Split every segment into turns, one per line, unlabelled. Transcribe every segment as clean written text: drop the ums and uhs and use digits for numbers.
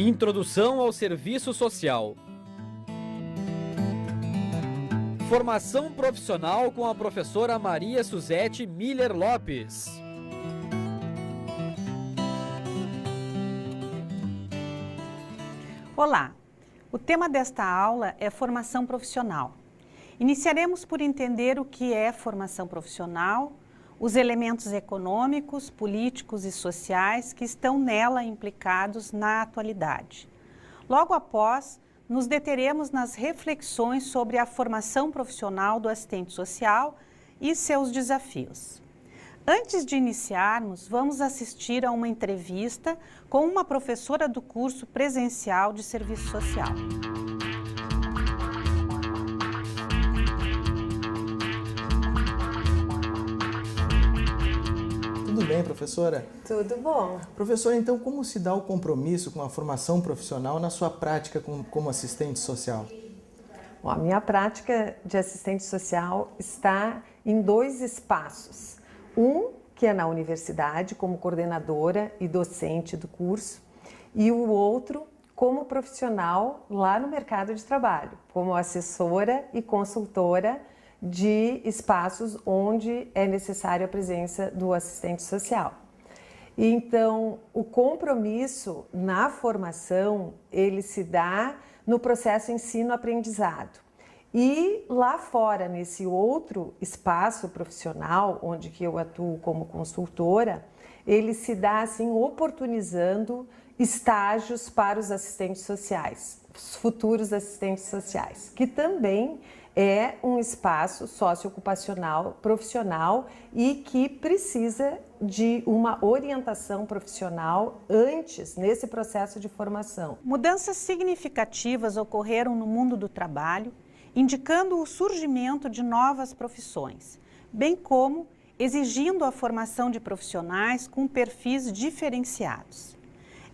Introdução ao serviço social. Formação profissional com a professora Maria Suzete Miller Lopes.
Olá, o tema desta aula é formação profissional. Iniciaremos por entender o que é formação profissional, os elementos econômicos, políticos e sociais que estão nela implicados na atualidade. Logo após, nos deteremos nas reflexões sobre a formação profissional do assistente social e seus desafios. Antes de iniciarmos, vamos assistir a uma entrevista com uma professora do curso presencial de serviço social.
Tudo bem, professora?
Tudo bom.
Professora, então como se dá o compromisso com a formação profissional na sua prática como assistente social?
Bom, a minha prática de assistente social está em dois espaços. Um, que é na universidade, como coordenadora e docente do curso, e o outro, como profissional lá no mercado de trabalho, como assessora e consultora de espaços onde é necessária a presença do assistente social. Então, o compromisso na formação, ele se dá no processo ensino-aprendizado. E lá fora, nesse outro espaço profissional, onde que eu atuo como consultora, ele se dá assim, oportunizando estágios para os assistentes sociais, os futuros assistentes sociais, que também é um espaço socioocupacional profissional e que precisa de uma orientação profissional antes, nesse processo de formação.
Mudanças significativas ocorreram no mundo do trabalho, indicando o surgimento de novas profissões, bem como exigindo a formação de profissionais com perfis diferenciados.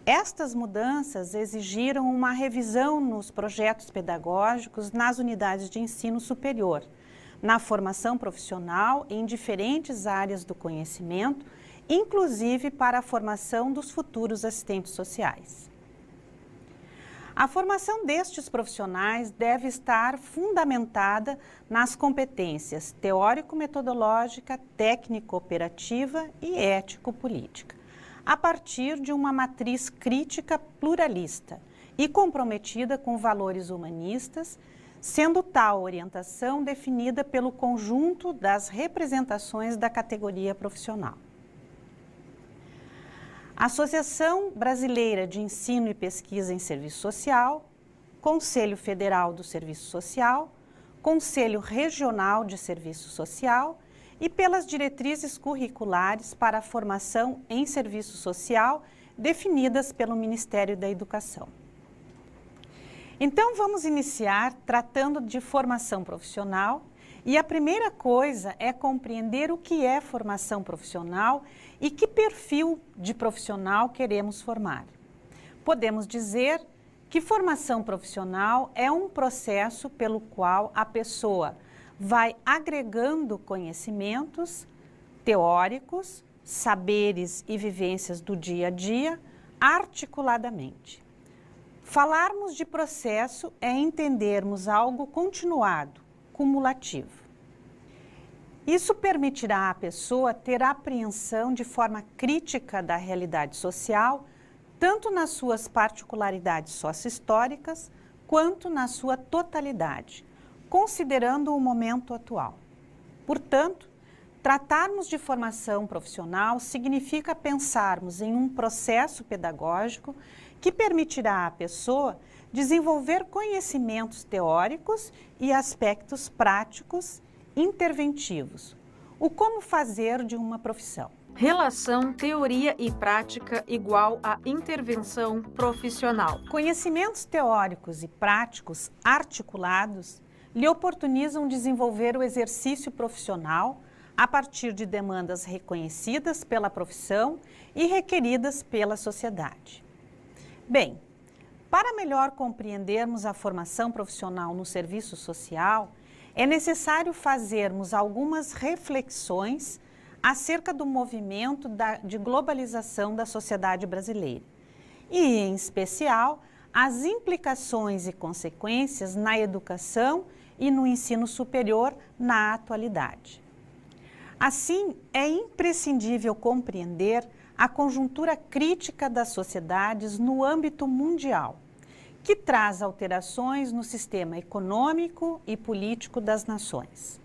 Estas mudanças exigiram uma revisão nos projetos pedagógicos nas unidades de ensino superior, na formação profissional em diferentes áreas do conhecimento, inclusive para a formação dos futuros assistentes sociais. A formação destes profissionais deve estar fundamentada nas competências teórico-metodológica, técnico-operativa e ético-política, a partir de uma matriz crítica pluralista e comprometida com valores humanistas, sendo tal orientação definida pelo conjunto das representações da categoria profissional. A Associação Brasileira de Ensino e Pesquisa em Serviço Social, Conselho Federal do Serviço Social, Conselho Regional de Serviço Social e pelas diretrizes curriculares para a formação em serviço social definidas pelo Ministério da Educação. Então vamos iniciar tratando de formação profissional e a primeira coisa é compreender o que é formação profissional e que perfil de profissional queremos formar. Podemos dizer que formação profissional é um processo pelo qual a pessoa vai agregando conhecimentos teóricos, saberes e vivências do dia a dia articuladamente. Falarmos de processo é entendermos algo continuado, cumulativo. Isso permitirá à pessoa ter a apreensão de forma crítica da realidade social, tanto nas suas particularidades sócio-históricas, quanto na sua totalidade, considerando o momento atual. Portanto, tratarmos de formação profissional significa pensarmos em um processo pedagógico que permitirá à pessoa desenvolver conhecimentos teóricos e aspectos práticos interventivos. O como fazer de uma profissão.
Relação teoria e prática igual a intervenção profissional.
Conhecimentos teóricos e práticos articulados lhe oportunizam desenvolver o exercício profissional a partir de demandas reconhecidas pela profissão e requeridas pela sociedade. Bem, para melhor compreendermos a formação profissional no serviço social, é necessário fazermos algumas reflexões acerca do movimento de globalização da sociedade brasileira e, em especial, as implicações e consequências na educação e no ensino superior na atualidade. Assim, é imprescindível compreender a conjuntura crítica das sociedades no âmbito mundial, que traz alterações no sistema econômico e político das nações.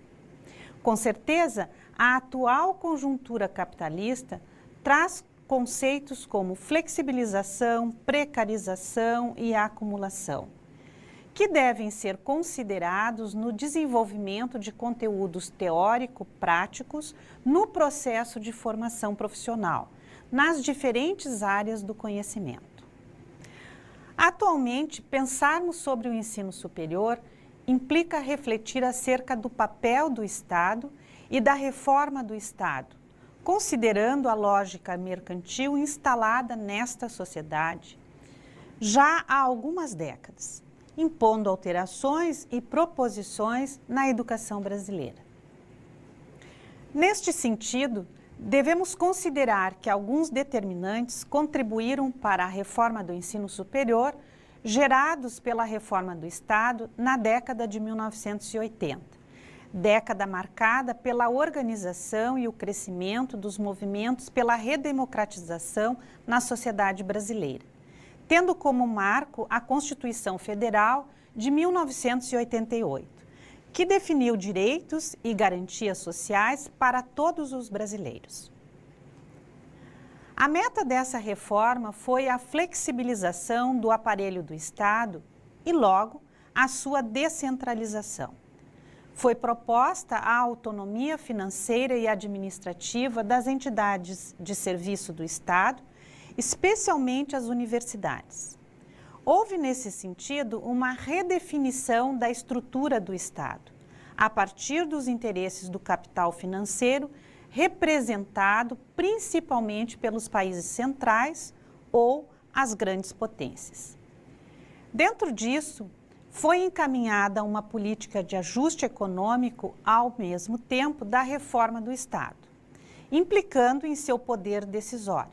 Com certeza, a atual conjuntura capitalista traz conceitos como flexibilização, precarização e acumulação, que devem ser considerados no desenvolvimento de conteúdos teórico-práticos no processo de formação profissional, nas diferentes áreas do conhecimento. Atualmente, pensarmos sobre o ensino superior implica refletir acerca do papel do Estado e da reforma do Estado, considerando a lógica mercantil instalada nesta sociedade já há algumas décadas, impondo alterações e proposições na educação brasileira. Neste sentido, devemos considerar que alguns determinantes contribuíram para a reforma do ensino superior gerados pela reforma do Estado na década de 1980, década marcada pela organização e o crescimento dos movimentos pela redemocratização na sociedade brasileira, tendo como marco a Constituição Federal de 1988, que definiu direitos e garantias sociais para todos os brasileiros. A meta dessa reforma foi a flexibilização do aparelho do Estado e, logo, a sua descentralização. Foi proposta a autonomia financeira e administrativa das entidades de serviço do Estado, especialmente as universidades. Houve, nesse sentido, uma redefinição da estrutura do Estado, a partir dos interesses do capital financeiro, representado principalmente pelos países centrais ou as grandes potências. Dentro disso, foi encaminhada uma política de ajuste econômico ao mesmo tempo da reforma do Estado, implicando em seu poder decisório.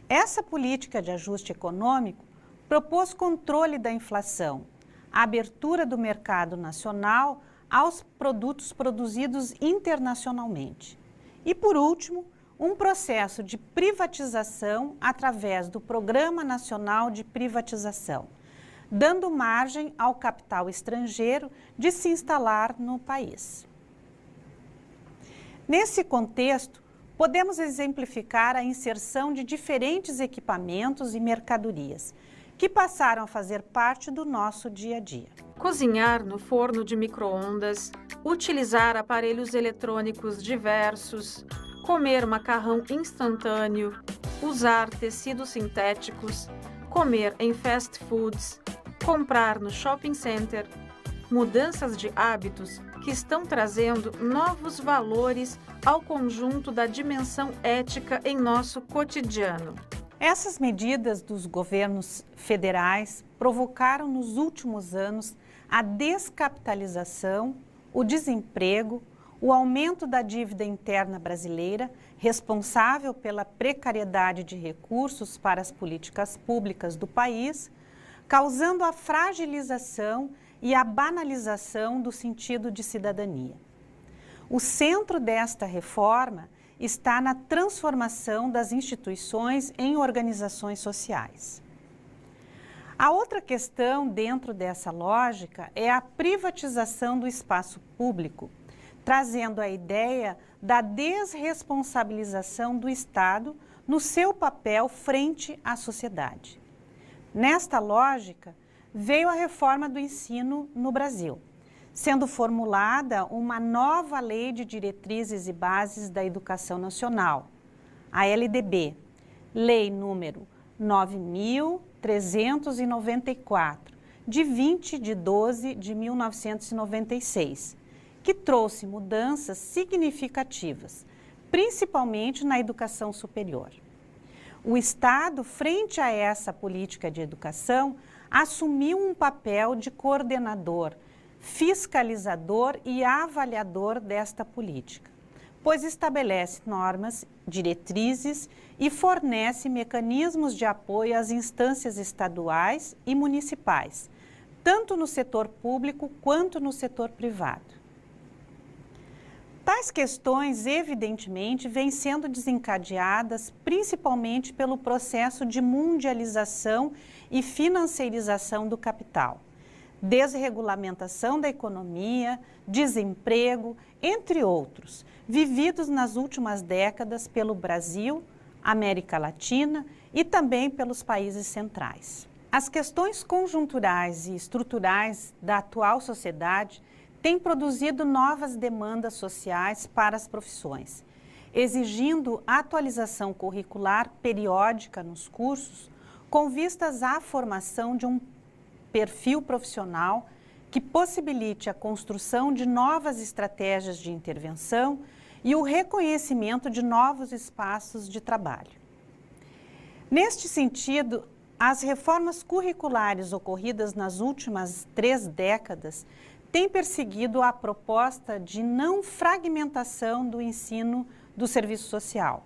Essa política de ajuste econômico propôs controle da inflação, a abertura do mercado nacional aos produtos produzidos internacionalmente e, por último, um processo de privatização através do Programa Nacional de Privatização, dando margem ao capital estrangeiro de se instalar no país. Nesse contexto, podemos exemplificar a inserção de diferentes equipamentos e mercadorias, que passaram a fazer parte do nosso dia a dia.
Cozinhar no forno de micro-ondas, utilizar aparelhos eletrônicos diversos, comer macarrão instantâneo, usar tecidos sintéticos, comer em fast foods, comprar no shopping center, mudanças de hábitos que estão trazendo novos valores ao conjunto da dimensão ética em nosso cotidiano.
Essas medidas dos governos federais provocaram nos últimos anos a descapitalização, o desemprego, o aumento da dívida interna brasileira, responsável pela precariedade de recursos para as políticas públicas do país, causando a fragilização e a banalização do sentido de cidadania. O centro desta reforma está na transformação das instituições em organizações sociais. A outra questão dentro dessa lógica é a privatização do espaço público, trazendo a ideia da desresponsabilização do Estado no seu papel frente à sociedade. Nesta lógica, veio a reforma do ensino no Brasil, sendo formulada uma nova Lei de Diretrizes e Bases da Educação Nacional, a LDB, Lei número 9.394, de 20 de 12 de 1996, que trouxe mudanças significativas, principalmente na educação superior. O Estado, frente a essa política de educação, assumiu um papel de coordenador, fiscalizador e avaliador desta política, pois estabelece normas diretrizes e fornece mecanismos de apoio às instâncias estaduais e municipais, tanto no setor público quanto no setor privado. Tais questões, evidentemente, vêm sendo desencadeadas principalmente pelo processo de mundialização e financeirização do capital, desregulamentação da economia, desemprego, entre outros, vividos nas últimas décadas pelo Brasil, América Latina e também pelos países centrais. As questões conjunturais e estruturais da atual sociedade têm produzido novas demandas sociais para as profissões, exigindo atualização curricular periódica nos cursos, com vistas à formação de um perfil profissional que possibilite a construção de novas estratégias de intervenção e o reconhecimento de novos espaços de trabalho. Neste sentido, as reformas curriculares ocorridas nas últimas 3 décadas têm perseguido a proposta de não fragmentação do ensino do serviço social,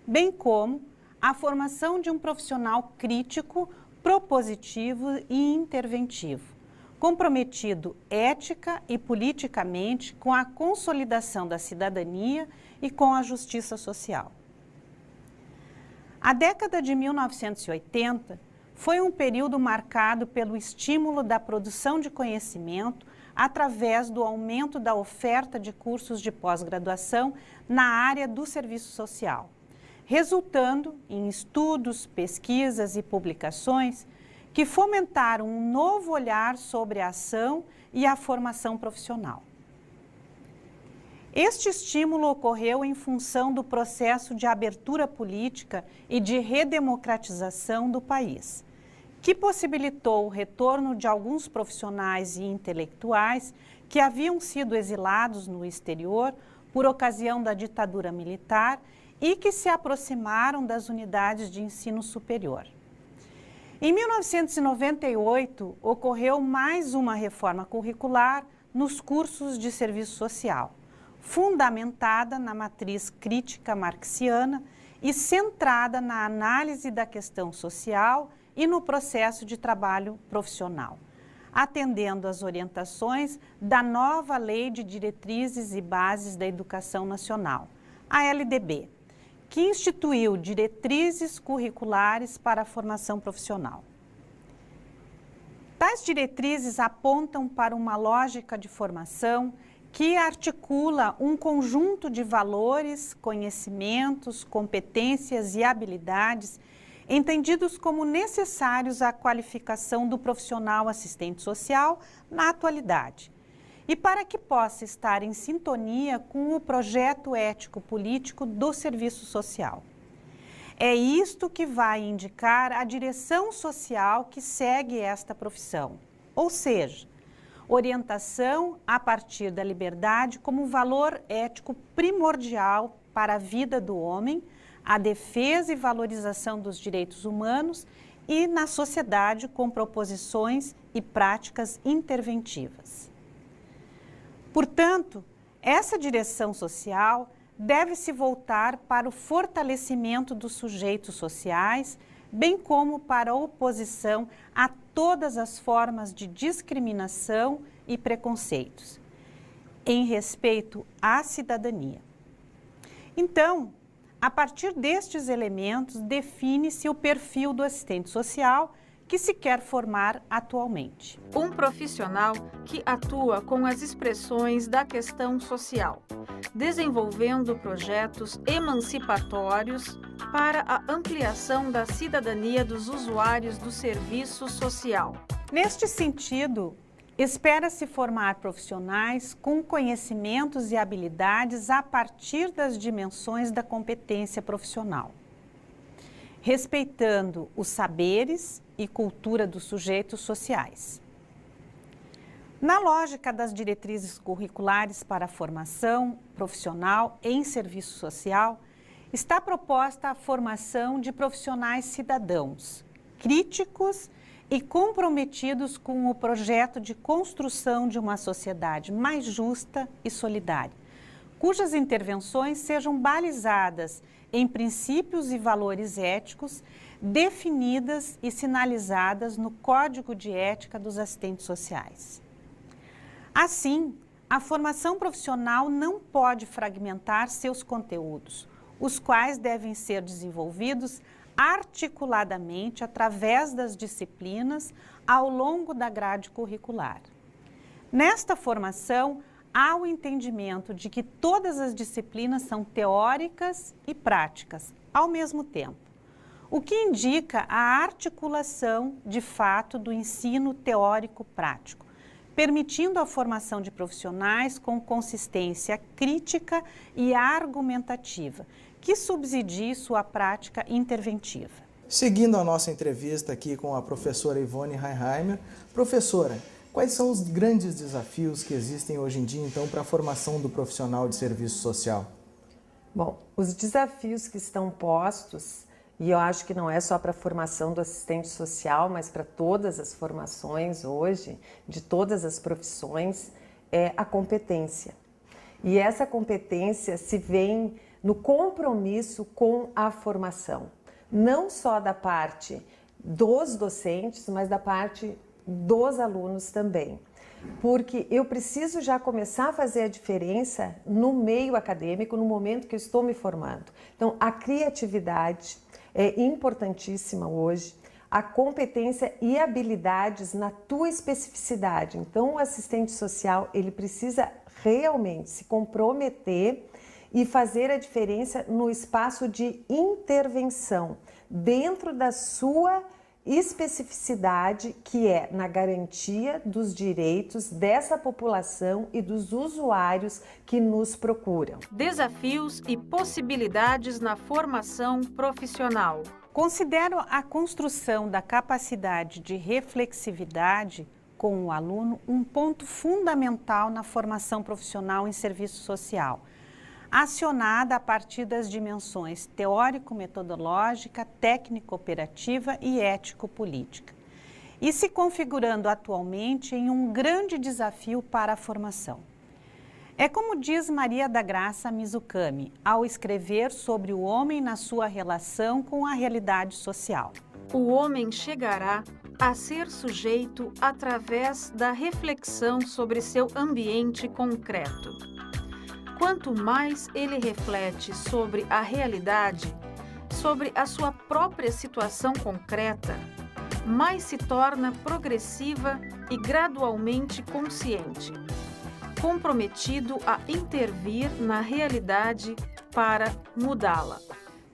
bem como a formação de um profissional crítico, propositivo e interventivo, comprometido ética e politicamente com a consolidação da cidadania e com a justiça social. A década de 1980 foi um período marcado pelo estímulo da produção de conhecimento através do aumento da oferta de cursos de pós-graduação na área do serviço social, resultando em estudos, pesquisas e publicações que fomentaram um novo olhar sobre a ação e a formação profissional. Este estímulo ocorreu em função do processo de abertura política e de redemocratização do país, que possibilitou o retorno de alguns profissionais e intelectuais que haviam sido exilados no exterior por ocasião da ditadura militar e que se aproximaram das unidades de ensino superior. Em 1998, ocorreu mais uma reforma curricular nos cursos de serviço social, fundamentada na matriz crítica marxiana e centrada na análise da questão social e no processo de trabalho profissional, atendendo às orientações da nova Lei de Diretrizes e Bases da Educação Nacional, a LDB, que instituiu diretrizes curriculares para a formação profissional. Tais diretrizes apontam para uma lógica de formação que articula um conjunto de valores, conhecimentos, competências e habilidades entendidos como necessários à qualificação do profissional assistente social na atualidade e para que possa estar em sintonia com o projeto ético-político do serviço social. É isto que vai indicar a direção social que segue esta profissão, ou seja, orientação a partir da liberdade como valor ético primordial para a vida do homem, a defesa e valorização dos direitos humanos e na sociedade com proposições e práticas interventivas. Portanto, essa direção social deve se voltar para o fortalecimento dos sujeitos sociais, bem como para a oposição a todas as formas de discriminação e preconceitos, em respeito à cidadania. Então, a partir destes elementos, define-se o perfil do assistente social que se quer formar atualmente.
Um profissional que atua com as expressões da questão social, desenvolvendo projetos emancipatórios para a ampliação da cidadania dos usuários do serviço social.
Neste sentido, espera-se formar profissionais com conhecimentos e habilidades a partir das dimensões da competência profissional, respeitando os saberes e cultura dos sujeitos sociais. Na lógica das diretrizes curriculares para a formação profissional em serviço social, está proposta a formação de profissionais cidadãos, críticos e comprometidos com o projeto de construção de uma sociedade mais justa e solidária, cujas intervenções sejam balizadas em princípios e valores éticos definidas e sinalizadas no Código de Ética dos Assistentes Sociais. Assim, a formação profissional não pode fragmentar seus conteúdos, os quais devem ser desenvolvidos articuladamente através das disciplinas ao longo da grade curricular. Nesta formação, há o entendimento de que todas as disciplinas são teóricas e práticas ao mesmo tempo, o que indica a articulação, de fato, do ensino teórico-prático, permitindo a formação de profissionais com consistência crítica e argumentativa, que subsidie sua prática interventiva.
Seguindo a nossa entrevista aqui com a professora Ivone Heinheimer, professora, quais são os grandes desafios que existem hoje em dia, então, para a formação do profissional de serviço social?
Bom, os desafios que estão postos, e eu acho que não é só para a formação do assistente social, mas para todas as formações hoje, de todas as profissões, é a competência. E essa competência se vem no compromisso com a formação, não só da parte dos docentes, mas da parte dos alunos também. Porque eu preciso já começar a fazer a diferença no meio acadêmico, no momento que eu estou me formando. Então, a criatividade é importantíssima hoje, a competência e habilidades na tua especificidade. Então, o assistente social, ele precisa realmente se comprometer e fazer a diferença no espaço de intervenção, dentro da sua especificidade, que é na garantia dos direitos dessa população e dos usuários que nos procuram.
Desafios e possibilidades na formação profissional.
Considero a construção da capacidade de reflexividade com o aluno um ponto fundamental na formação profissional em serviço social, acionada a partir das dimensões teórico-metodológica, técnico-operativa e ético-política, e se configurando atualmente em um grande desafio para a formação. É como diz Maria da Graça Mizukami, ao escrever sobre o homem na sua relação com a realidade social.
O homem chegará a ser sujeito através da reflexão sobre seu ambiente concreto. Quanto mais ele reflete sobre a realidade, sobre a sua própria situação concreta, mais se torna progressiva e gradualmente consciente, comprometido a intervir na realidade para mudá-la.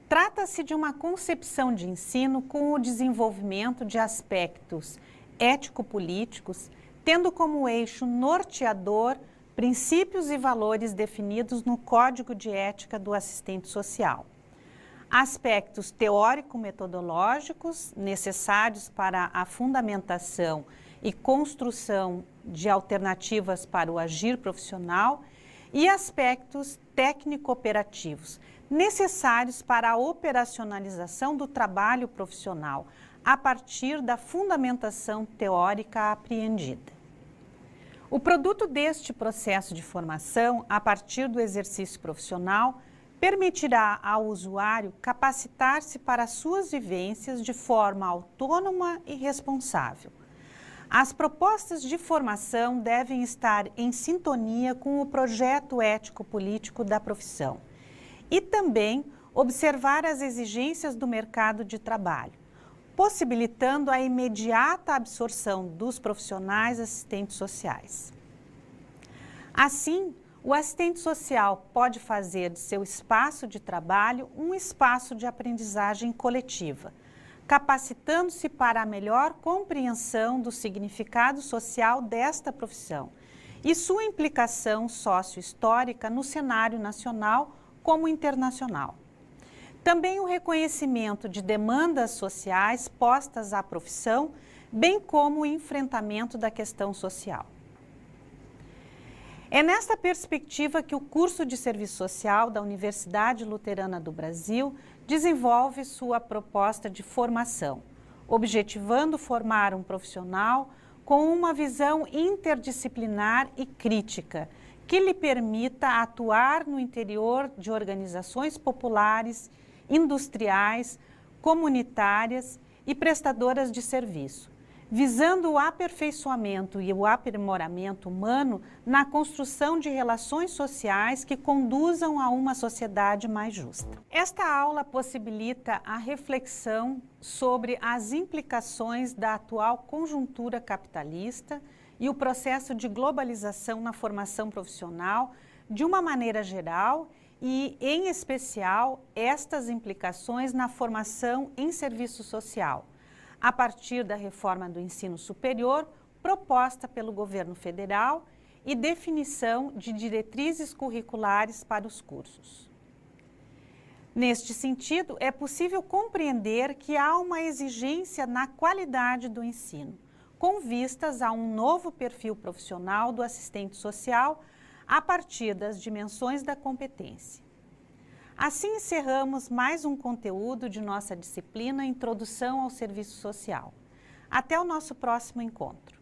Trata-se de uma concepção de ensino com o desenvolvimento de aspectos ético-políticos, tendo como eixo norteador princípios e valores definidos no Código de Ética do Assistente Social. Aspectos teórico-metodológicos necessários para a fundamentação e construção de alternativas para o agir profissional e aspectos técnico-operativos necessários para a operacionalização do trabalho profissional a partir da fundamentação teórica apreendida. O produto deste processo de formação, a partir do exercício profissional, permitirá ao usuário capacitar-se para suas vivências de forma autônoma e responsável. As propostas de formação devem estar em sintonia com o projeto ético-político da profissão e também observar as exigências do mercado de trabalho, possibilitando a imediata absorção dos profissionais assistentes sociais. Assim, o assistente social pode fazer de seu espaço de trabalho um espaço de aprendizagem coletiva, capacitando-se para a melhor compreensão do significado social desta profissão e sua implicação sócio-histórica no cenário nacional como internacional. Também o reconhecimento de demandas sociais postas à profissão, bem como o enfrentamento da questão social. É nesta perspectiva que o curso de Serviço Social da Universidade Luterana do Brasil desenvolve sua proposta de formação, objetivando formar um profissional com uma visão interdisciplinar e crítica, que lhe permita atuar no interior de organizações populares industriais, comunitárias e prestadoras de serviço, visando o aperfeiçoamento e o aprimoramento humano na construção de relações sociais que conduzam a uma sociedade mais justa. Esta aula possibilita a reflexão sobre as implicações da atual conjuntura capitalista e o processo de globalização na formação profissional de uma maneira geral e, em especial, estas implicações na formação em serviço social, a partir da reforma do ensino superior proposta pelo governo federal e definição de diretrizes curriculares para os cursos. Neste sentido, é possível compreender que há uma exigência na qualidade do ensino, com vistas a um novo perfil profissional do assistente social a partir das dimensões da competência. Assim encerramos mais um conteúdo de nossa disciplina Introdução ao Serviço Social. Até o nosso próximo encontro.